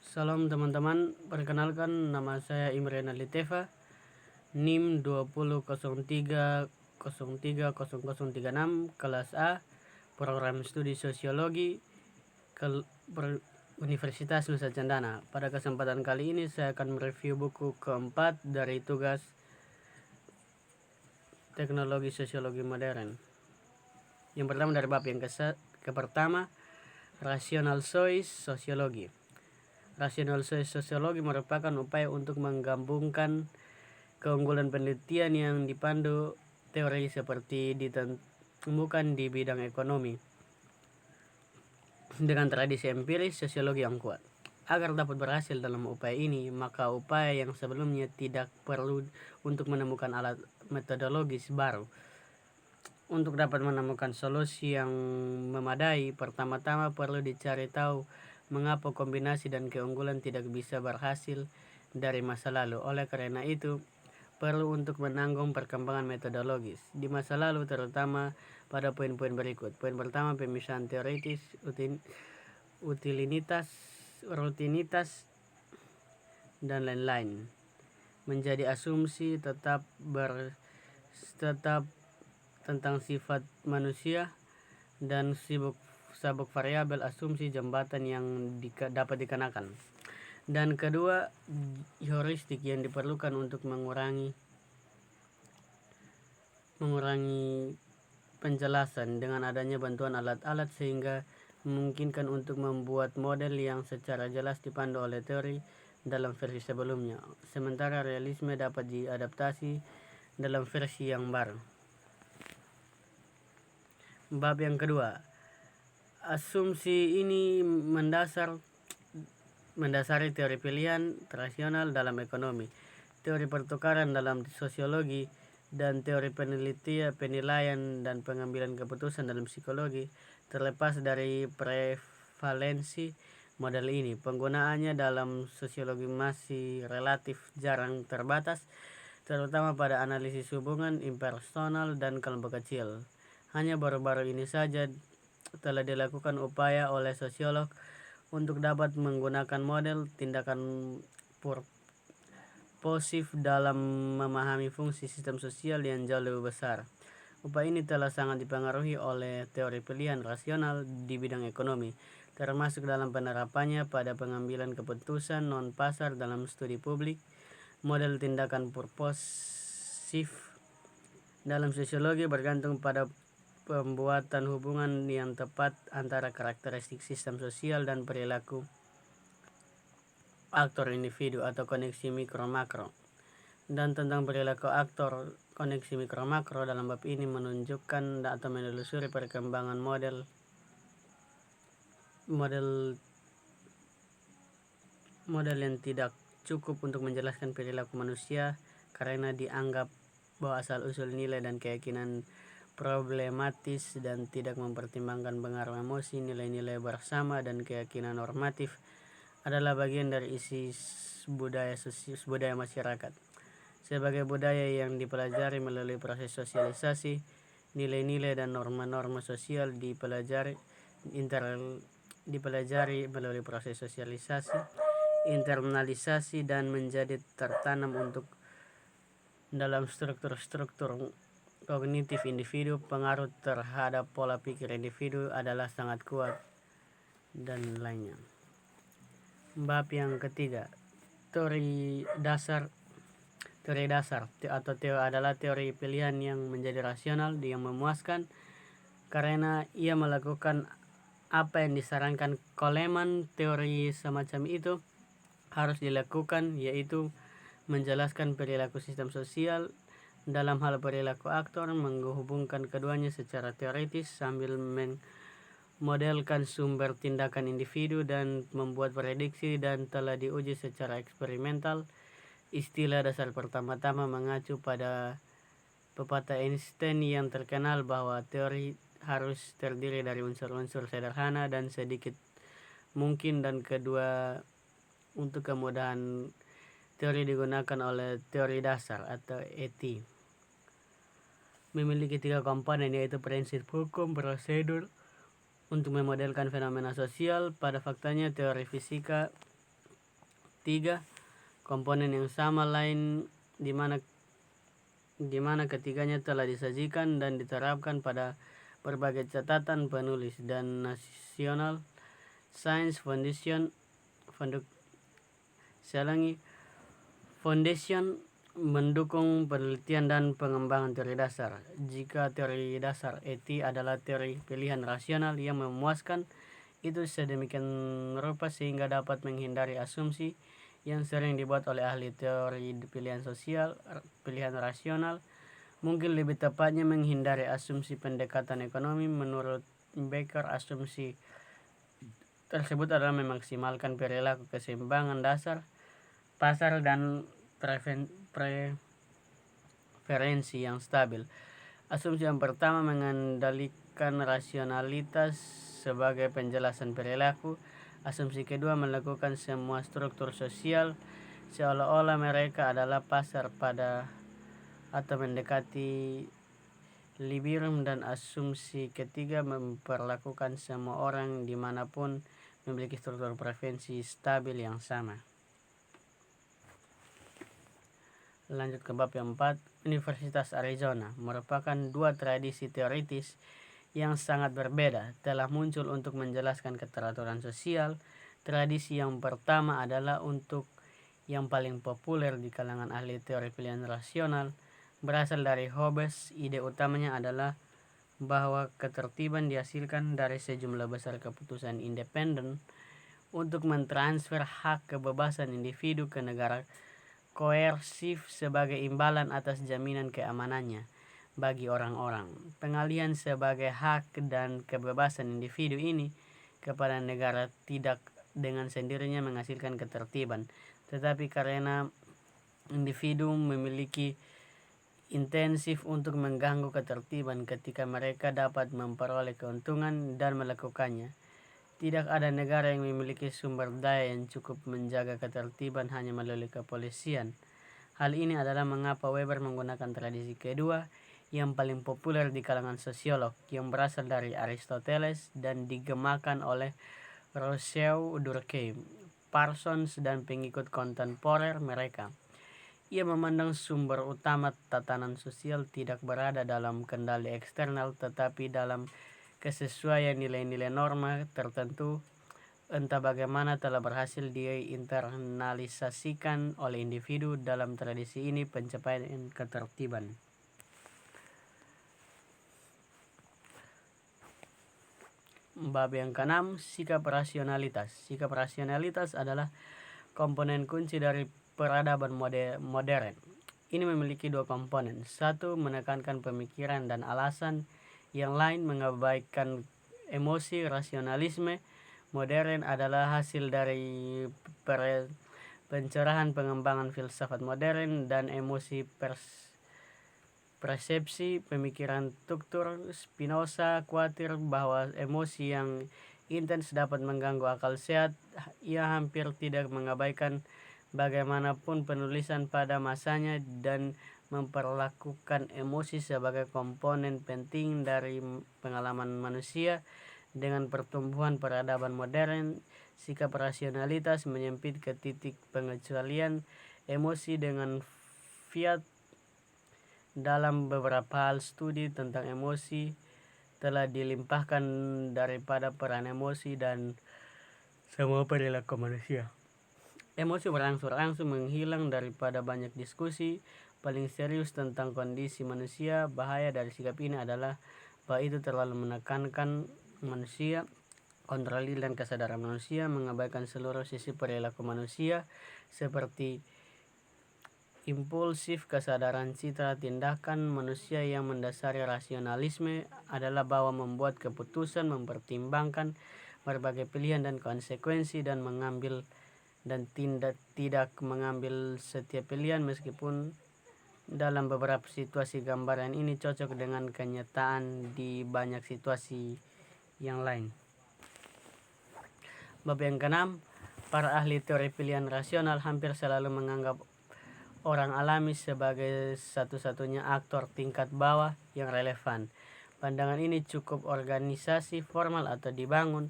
Salam teman-teman, perkenalkan nama saya Imran Aliteva, NIM 2003030036, kelas A, program studi sosiologi, Universitas Nusa Cendana. Pada kesempatan kali ini saya akan mereview buku keempat dari tugas teknologi sosiologi modern. Yang pertama dari bab yang pertama, rational choice sosiologi. Rational choice sosiologi merupakan upaya untuk menggabungkan keunggulan penelitian yang dipandu teori seperti ditemukan di bidang ekonomi dengan tradisi empiris sosiologi yang kuat. Agar dapat berhasil dalam upaya ini, maka upaya yang sebelumnya tidak perlu untuk menemukan alat metodologis baru. Untuk dapat menemukan solusi yang memadai, pertama-tama perlu dicari tahu mengapa kombinasi dan keunggulan tidak bisa berhasil dari masa lalu. Oleh karena itu, perlu untuk menanggung perkembangan metodologis di masa lalu, terutama pada poin-poin berikut. Poin pertama, pemisahan teoritis, rutinitas, dan lain-lain. Menjadi asumsi tetap tentang sifat manusia dan sabuk variabel asumsi jembatan yang dapat dikenakan. Dan kedua, heuristik yang diperlukan untuk mengurangi penjelasan dengan adanya bantuan alat-alat sehingga memungkinkan untuk membuat model yang secara jelas dipandu oleh teori dalam versi sebelumnya. Sementara realisme dapat diadaptasi dalam versi yang baru. Bab yang kedua, asumsi ini mendasari teori pilihan rasional dalam ekonomi, teori pertukaran dalam sosiologi, dan teori penilaian dan pengambilan keputusan dalam psikologi. Terlepas dari prevalensi model ini, penggunaannya dalam sosiologi masih relatif jarang terbatas, terutama pada analisis hubungan impersonal dan kelompok kecil. Hanya baru-baru ini saja telah dilakukan upaya oleh sosiolog untuk dapat menggunakan model tindakan purposif dalam memahami fungsi sistem sosial yang jauh lebih besar. Upaya ini telah sangat dipengaruhi oleh teori pilihan rasional di bidang ekonomi, termasuk dalam penerapannya pada pengambilan keputusan non-pasar dalam studi publik. Model tindakan purposif dalam sosiologi bergantung pada pembuatan hubungan yang tepat antara karakteristik sistem sosial dan perilaku aktor individu atau koneksi mikro-makro. Dan tentang perilaku aktor koneksi mikro-makro dalam bab ini menunjukkan atau menelusuri perkembangan model yang tidak cukup untuk menjelaskan perilaku manusia karena dianggap bahwa asal-usul nilai dan keyakinan problematis dan tidak mempertimbangkan pengaruh emosi, nilai-nilai bersama, dan keyakinan normatif adalah bagian dari isi budaya masyarakat. Sebagai budaya yang dipelajari melalui proses sosialisasi, nilai-nilai dan norma-norma sosial dipelajari melalui proses sosialisasi, internalisasi, dan menjadi tertanam untuk dalam struktur-struktur kognitif individu. Pengaruh terhadap pola pikir individu adalah sangat kuat dan lainnya. Bab yang ketiga, teori dasar atau teori adalah teori pilihan yang menjadi rasional, yang memuaskan karena ia melakukan apa yang disarankan Coleman. Teori semacam itu harus dilakukan, yaitu menjelaskan perilaku sistem sosial dalam hal perilaku aktor, menghubungkan keduanya secara teoritis sambil memodelkan sumber tindakan individu dan membuat prediksi, dan telah diuji secara eksperimental. Istilah dasar pertama-tama mengacu pada pepatah Einstein yang terkenal bahwa teori harus terdiri dari unsur-unsur sederhana dan sedikit mungkin, dan kedua, untuk kemudahan teori digunakan oleh teori dasar atau ET. Memiliki 3 komponen, yaitu prinsip, hukum, prosedur untuk memodelkan fenomena sosial. Pada faktanya, teori fisika Tiga, komponen yang sama lain di mana ketiganya telah disajikan dan diterapkan pada berbagai catatan penulis dan National Science Foundation Foundation mendukung penelitian dan pengembangan teori dasar. Jika teori dasar ET adalah teori pilihan rasional yang memuaskan, itu sedemikian rupa sehingga dapat menghindari asumsi yang sering dibuat oleh ahli teori pilihan sosial, pilihan rasional. Mungkin lebih tepatnya menghindari asumsi pendekatan ekonomi. Menurut Becker, asumsi tersebut adalah memaksimalkan perilaku keseimbangan dasar pasar dan preferensi yang stabil. Asumsi yang pertama mengendalikan rasionalitas sebagai penjelasan perilaku. Asumsi kedua melakukan semua struktur sosial seolah-olah mereka adalah pasar pada atau mendekati Liberum, dan asumsi ketiga memperlakukan semua orang dimanapun memiliki struktur preferensi stabil yang sama. Lanjut ke bab yang 4, Universitas Arizona merupakan dua tradisi teoritis yang sangat berbeda telah muncul untuk menjelaskan keteraturan sosial. Tradisi yang pertama adalah untuk yang paling populer di kalangan ahli teori pilihan rasional, berasal dari Hobbes. Ide utamanya adalah bahwa ketertiban dihasilkan dari sejumlah besar keputusan independen untuk mentransfer hak kebebasan individu ke negara koersif sebagai imbalan atas jaminan keamanannya bagi orang-orang. Pengalihan sebagai hak dan kebebasan individu ini kepada negara tidak dengan sendirinya menghasilkan ketertiban, tetapi karena individu memiliki intensif untuk mengganggu ketertiban ketika mereka dapat memperoleh keuntungan dan melakukannya. Tidak ada negara yang memiliki sumber daya yang cukup menjaga ketertiban hanya melalui kepolisian. Hal ini adalah mengapa Weber menggunakan tradisi kedua yang paling populer di kalangan sosiolog, yang berasal dari Aristoteles dan digemakan oleh Rousseau, Durkheim, Parsons, dan pengikut kontemporer mereka. Ia memandang sumber utama tatanan sosial tidak berada dalam kendali eksternal, tetapi dalam kesesuaian nilai-nilai norma tertentu, entah bagaimana telah berhasil diinternalisasikan oleh individu. Dalam tradisi ini pencapaian ketertiban. Bab yang ke-6, sikap rasionalitas. Sikap rasionalitas adalah komponen kunci dari peradaban modern. Ini memiliki dua komponen. Satu, menekankan pemikiran dan alasan. Yang lain, mengabaikan emosi. Rasionalisme modern adalah hasil dari pencerahan pengembangan filsafat modern dan emosi persepsi pemikiran struktur. Spinoza khawatir bahwa emosi yang intens dapat mengganggu akal sehat. Ia hampir tidak mengabaikan bagaimanapun penulisan pada masanya dan memperlakukan emosi sebagai komponen penting dari pengalaman manusia. Dengan pertumbuhan peradaban modern, sikap rasionalitas menyempit ke titik pengecualian emosi dengan fiat. Dalam beberapa hal, studi tentang emosi telah dilimpahkan daripada peran emosi dan semua perilaku manusia. Emosi berangsur-angsur menghilang daripada banyak diskusi paling serius tentang kondisi manusia. Bahaya dari sikap ini adalah bahwa itu terlalu menekankan manusia, kontrol diri dan kesadaran manusia, mengabaikan seluruh sisi perilaku manusia seperti impulsif, kesadaran citra. Tindakan manusia yang mendasari rasionalisme adalah bahwa membuat keputusan, mempertimbangkan berbagai pilihan dan konsekuensi, dan tidak mengambil setiap pilihan, meskipun dalam beberapa situasi gambaran ini cocok dengan kenyataan di banyak situasi yang lain. Bab yang ke-6, para ahli teori pilihan rasional hampir selalu menganggap orang alami sebagai satu-satunya aktor tingkat bawah yang relevan. Pandangan ini cukup organisasi formal atau dibangun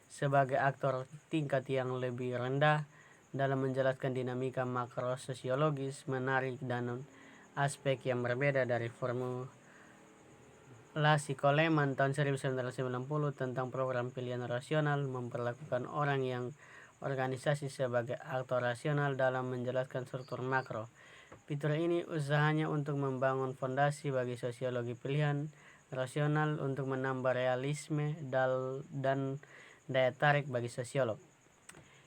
sebagai aktor tingkat yang lebih rendah dalam menjelaskan dinamika makrososiologis menarik dan aspek yang berbeda dari formulasi Coleman tahun 1990 tentang program pilihan rasional memperlakukan orang yang organisasi sebagai aktor rasional dalam menjelaskan struktur makro. Fitur ini usahanya untuk membangun fondasi bagi sosiologi pilihan rasional untuk menambah realisme dan daya tarik bagi sosiolog.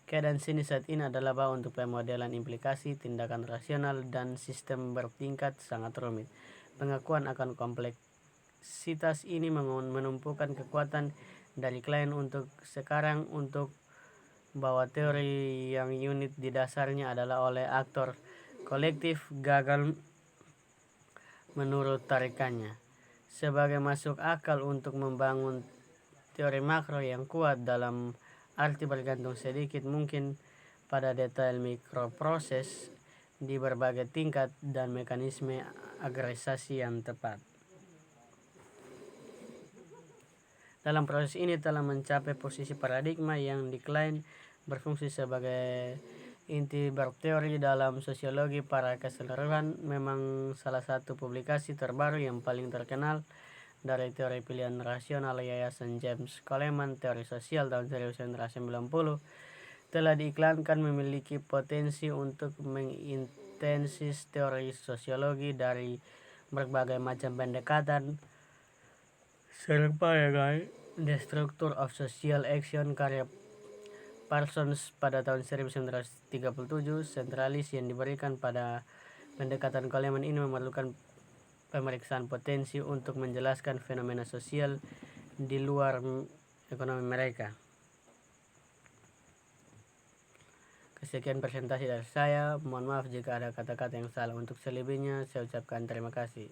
Keadaan sini saat ini adalah bahwa untuk pemodelan implikasi, tindakan rasional, dan sistem bertingkat sangat rumit. Pengakuan akan kompleksitas ini menumpukan kekuatan dari klien untuk sekarang untuk bahwa teori yang unit di dasarnya adalah oleh aktor kolektif gagal menurut tarikannya. Sebagai masuk akal untuk membangun teori makro yang kuat dalam arti bergantung sedikit mungkin pada detail mikroproses di berbagai tingkat dan mekanisme agregasi yang tepat. Dalam proses ini telah mencapai posisi paradigma yang diklaim berfungsi sebagai inti berteori dalam sosiologi para keseluruhan. Memang salah satu publikasi terbaru yang paling terkenal dari teori pilihan rasional Yayasan James Coleman Teori Sosial tahun 1990 telah diiklankan memiliki potensi untuk mengintensis teori sosiologi dari berbagai macam pendekatan serupa The Structure of Social Action karya Parsons pada tahun 1937. Sentralis yang diberikan pada pendekatan Coleman ini memerlukan pemeriksaan potensi untuk menjelaskan fenomena sosial di luar ekonomi mereka. Sekian presentasi dari saya. Mohon maaf jika ada kata-kata yang salah. Untuk selebihnya saya ucapkan terima kasih.